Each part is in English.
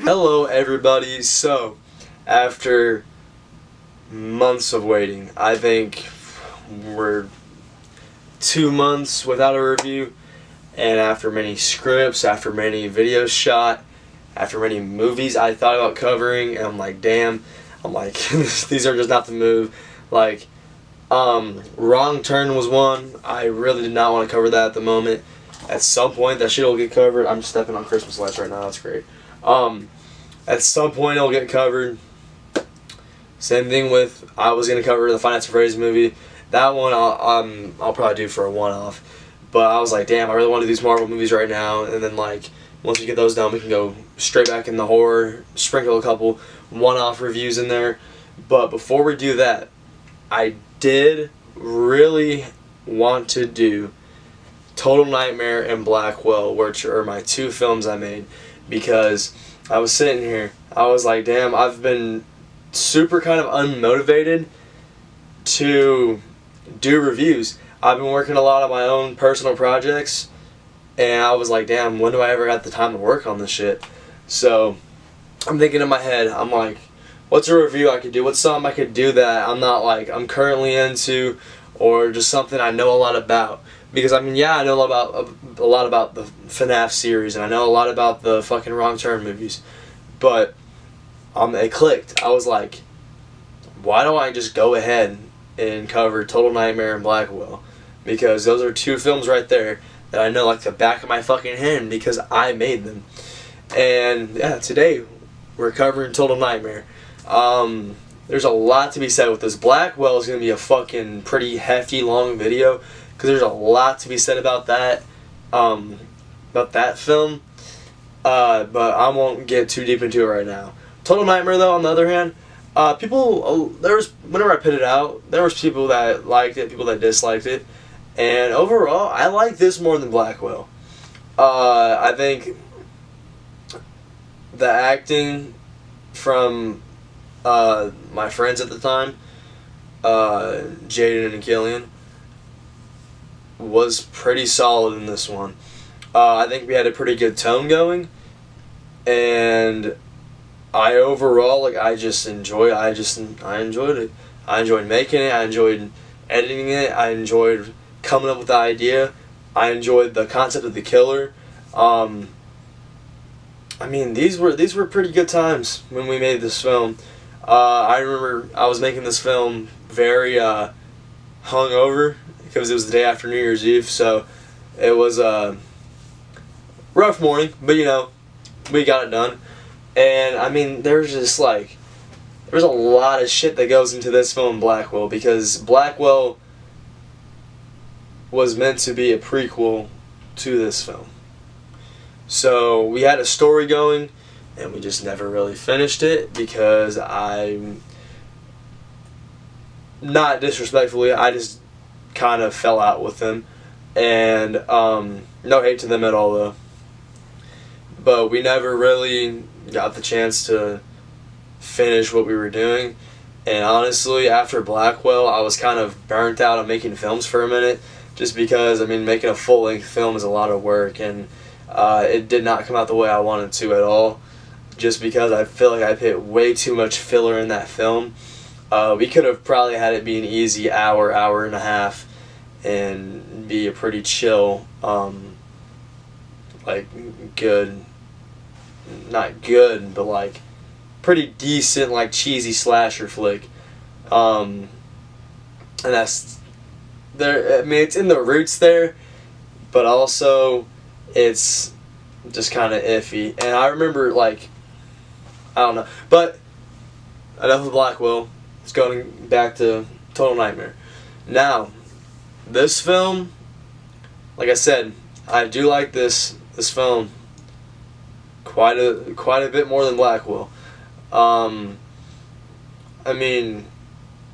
Hello everybody. So, after months of waiting, I think we're 2 months without a review, and after many scripts, after many videos shot, after many movies I thought about covering, and I'm like, damn, these are just not the move. Like, Wrong Turn was one. I really did not want to cover that at the moment. At some point, that shit will get covered. I'm stepping on Christmas lights right now. That's great. At some point, it'll get covered. Same thing with, I was gonna cover the Five Nights at Freddy's movie. That one I'll probably do for a one-off. But I was like, damn, I really want to do these Marvel movies right now. And then like, once we get those done, we can go straight back in the horror, sprinkle a couple one-off reviews in there. But before we do that, I did really want to do Total Nightmare and Blackwell, which are my two films I made, because I was sitting here, I was like, damn, I've been super kind of unmotivated to do reviews. I've been working a lot on my own personal projects, and I was like, damn, when do I ever have the time to work on this shit? So I'm thinking in my head, I'm like, what's a review I could do? What's something I could do that I'm not like, I'm currently into, or just something I know a lot about? Because, I mean, yeah, I know a lot about the FNAF series, and I know a lot about the fucking Wrong Turn movies. But it clicked. I was like, why don't I just go ahead and cover Total Nightmare and Blackwell? Because those are two films right there that I know like the back of my fucking hand because I made them. And, yeah, today we're covering Total Nightmare. There's a lot to be said with this. Blackwell is going to be a fucking pretty hefty, long video, because there's a lot to be said about that film, but I won't get too deep into it right now. Total Nightmare, though, on the other hand, whenever I put it out, there was people that liked it, people that disliked it, and overall, I like this more than Blackwell. I think the acting from my friends at the time, Jaden and Killian, was pretty solid in this one. I think we had a pretty good tone going, and I overall, like, I enjoyed it. I enjoyed making it, I enjoyed editing it, I enjoyed coming up with the idea, I enjoyed the concept of the killer. I mean, these were pretty good times when we made this film. I remember I was making this film very hungover, because it was the day after New Year's Eve, so it was a rough morning, but you know, we got it done. And I mean, there's a lot of shit that goes into this film, Blackwell, because Blackwell was meant to be a prequel to this film. So we had a story going, and we just never really finished it, because not disrespectfully, I just kind of fell out with them, and no hate to them at all though, but we never really got the chance to finish what we were doing. And honestly, after Blackwell, I was kind of burnt out on making films for a minute, just because, I mean, making a full-length film is a lot of work, and it did not come out the way I wanted to at all, just because I feel like I put way too much filler in that film. We could have probably had it be an easy hour and a half, and be a pretty chill, like good, not good, but like pretty decent, like cheesy slasher flick. And that's there. I mean, it's in the roots there, but also it's just kind of iffy. And I remember, like, I don't know, but enough of Blackwell. It's going back to Total Nightmare. Now, this film, like I said, I do like this film quite a bit more than Blackwell. I mean,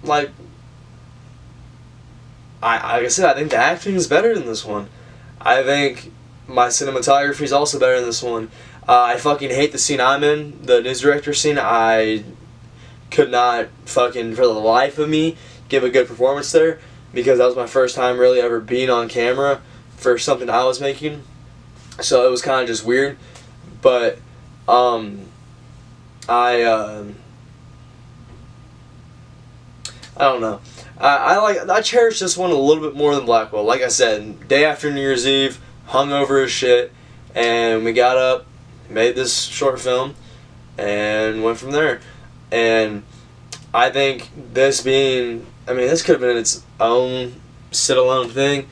like I said, I think the acting is better in this one. I think my cinematography is also better in this one. I fucking hate the scene I'm in, the news director scene. I could not fucking, for the life of me, give a good performance there, because that was my first time really ever being on camera for something I was making. So it was kind of just weird. But I I don't know. I cherish this one a little bit more than Blackwell. Like I said, day after New Year's Eve, hungover as shit, and we got up, made this short film, and went from there. And I think this could have been its own sit-alone thing,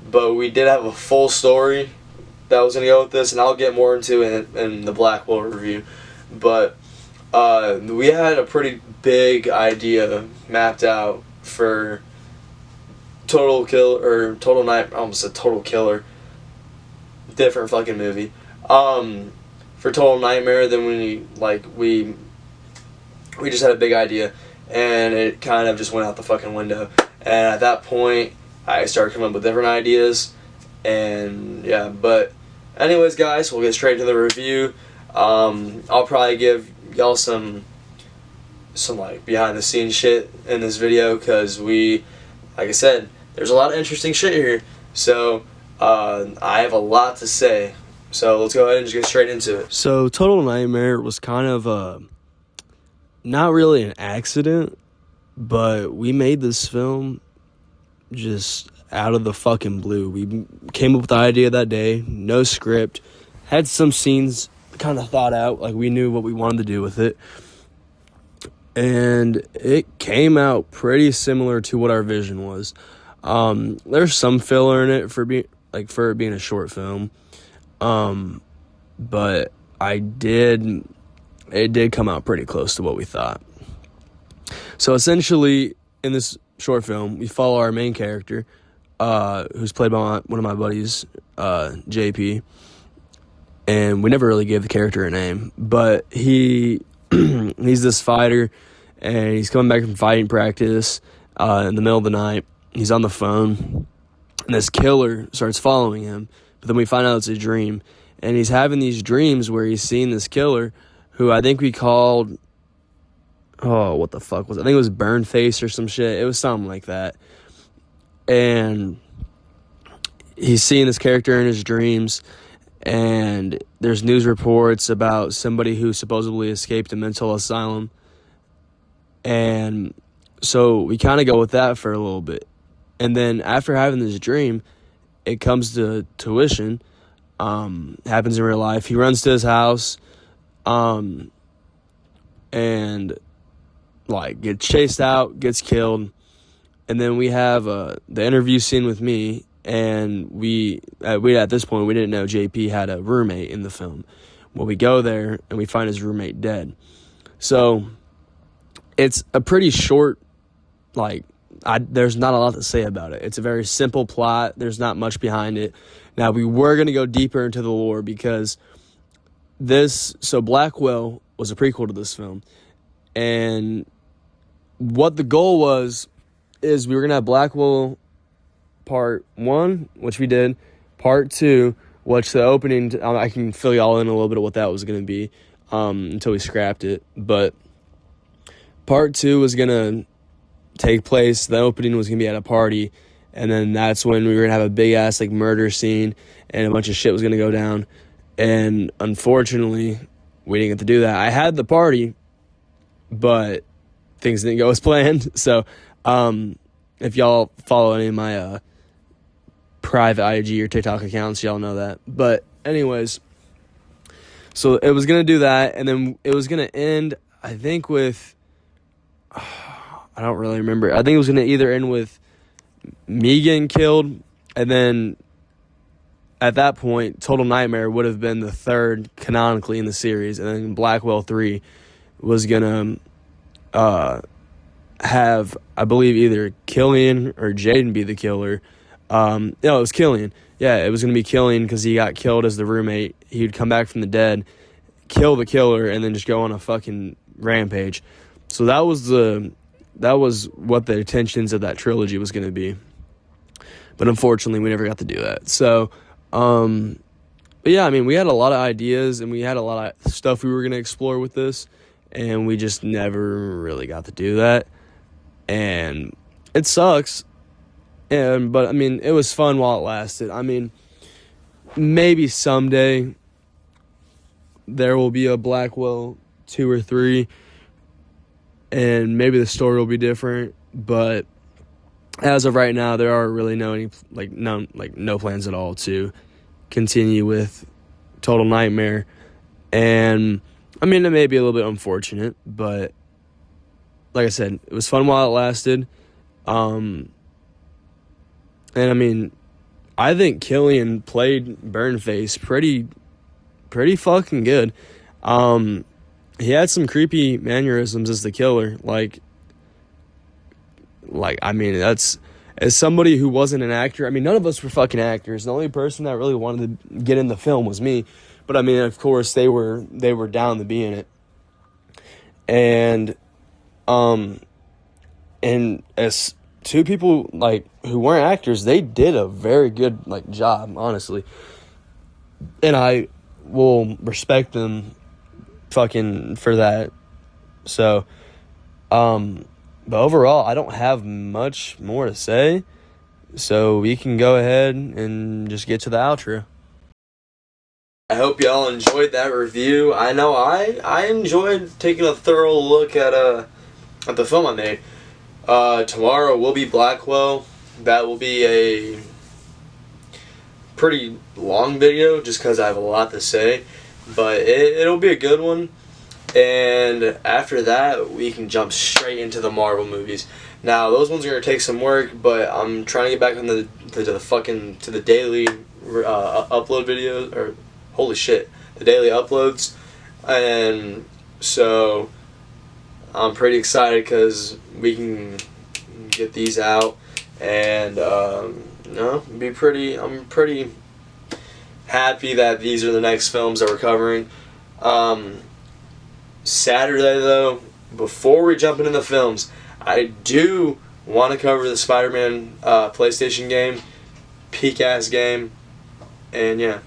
but we did have a full story that was going to go with this, and I'll get more into it in the Blackwell review. But we had a pretty big idea mapped out for Total Night. I almost said Total Killer. Different fucking movie. For Total Nightmare, then we just had a big idea, and it kind of just went out the fucking window. And at that point, I started coming up with different ideas, and yeah. But anyways, guys, we'll get straight to the review. I'll probably give y'all some like behind the scenes shit in this video, because like I said, there's a lot of interesting shit here. So I have a lot to say. So let's go ahead and just get straight into it. So Total Nightmare was kind of not really an accident, but we made this film just out of the fucking blue. We came up with the idea that day, no script, had some scenes kind of thought out, like we knew what we wanted to do with it, and it came out pretty similar to what our vision was. There's some filler in it for it being a short film, but it did come out pretty close to what we thought. So essentially, in this short film, we follow our main character, who's played by one of my buddies, JP. And we never really gave the character a name, but he's this fighter, and he's coming back from fighting practice in the middle of the night. He's on the phone, and this killer starts following him, but then we find out it's a dream. And he's having these dreams where he's seeing this killer, who I think we called, what the fuck was it? I think it was Burn Face or some shit. It was something like that. And he's seeing this character in his dreams, and there's news reports about somebody who supposedly escaped a mental asylum. And so we kind of go with that for a little bit. And then after having this dream, it comes to tuition. Happens in real life. He runs to his house, and gets chased out, gets killed. And then we have the interview scene with me. And we at this point, we didn't know JP had a roommate in the film. Well, we go there, and we find his roommate dead. So it's a pretty short, there's not a lot to say about it. It's a very simple plot. There's not much behind it. Now, we were going to go deeper into the lore, because Blackwell was a prequel to this film. And what the goal was, is we were going to have Blackwell Part 1, which we did. Part 2, which the opening, I can fill y'all in a little bit of what that was going to be until we scrapped it. But Part 2 was going to take place, the opening was going to be at a party, and then that's when we were going to have a big-ass murder scene, and a bunch of shit was going to go down. And unfortunately, we didn't get to do that. I had the party, but things didn't go as planned. So if y'all follow any of my private IG or TikTok accounts, y'all know that. But anyways, so it was going to do that, and then it was going to end, I think, with, I don't really remember. I think it was going to either end with me getting killed, and then at that point, Total Nightmare would have been the third canonically in the series, and then Blackwell 3 was going to have, I believe, either Killian or Jaden be the killer. No, it was Killian. Yeah, it was going to be Killian, because he got killed as the roommate. He would come back from the dead, kill the killer, and then just go on a fucking rampage. So that was what the intentions of that trilogy was going to be. But unfortunately, we never got to do that. So, but yeah, I mean, we had a lot of ideas, and we had a lot of stuff we were going to explore with this, and we just never really got to do that. And it sucks. But I mean, it was fun while it lasted. I mean, maybe someday there will be a Blackwell 2 or 3, and maybe the story will be different. But as of right now, there are really no plans at all to continue with Total Nightmare. And I mean, it may be a little bit unfortunate, but like I said, it was fun while it lasted. And I mean, I think Killian played Burnface pretty fucking good. He had some creepy mannerisms as the killer. Like I mean, that's, as somebody who wasn't an actor, I mean, none of us were fucking actors. The only person that really wanted to get in the film was me. But I mean, of course, they were down to be in it. And as two people who weren't actors, they did a very good job, honestly. And I will respect them fucking for that. So, but overall, I don't have much more to say. So we can go ahead and just get to the outro. I hope y'all enjoyed that review. I know I enjoyed taking a thorough look at the film I made. Tomorrow will be Blackwell. That will be a pretty long video just because I have a lot to say. But it'll be a good one. And after that, we can jump straight into the Marvel movies. Now, those ones are going to take some work, but I'm trying to get back on the daily upload videos, or holy shit, the daily uploads. And so I'm pretty excited because we can get these out, and I'm pretty happy that these are the next films that we're covering. Saturday, though, before we jump into the films, I do want to cover the Spider-Man PlayStation game, peak-ass game, and yeah.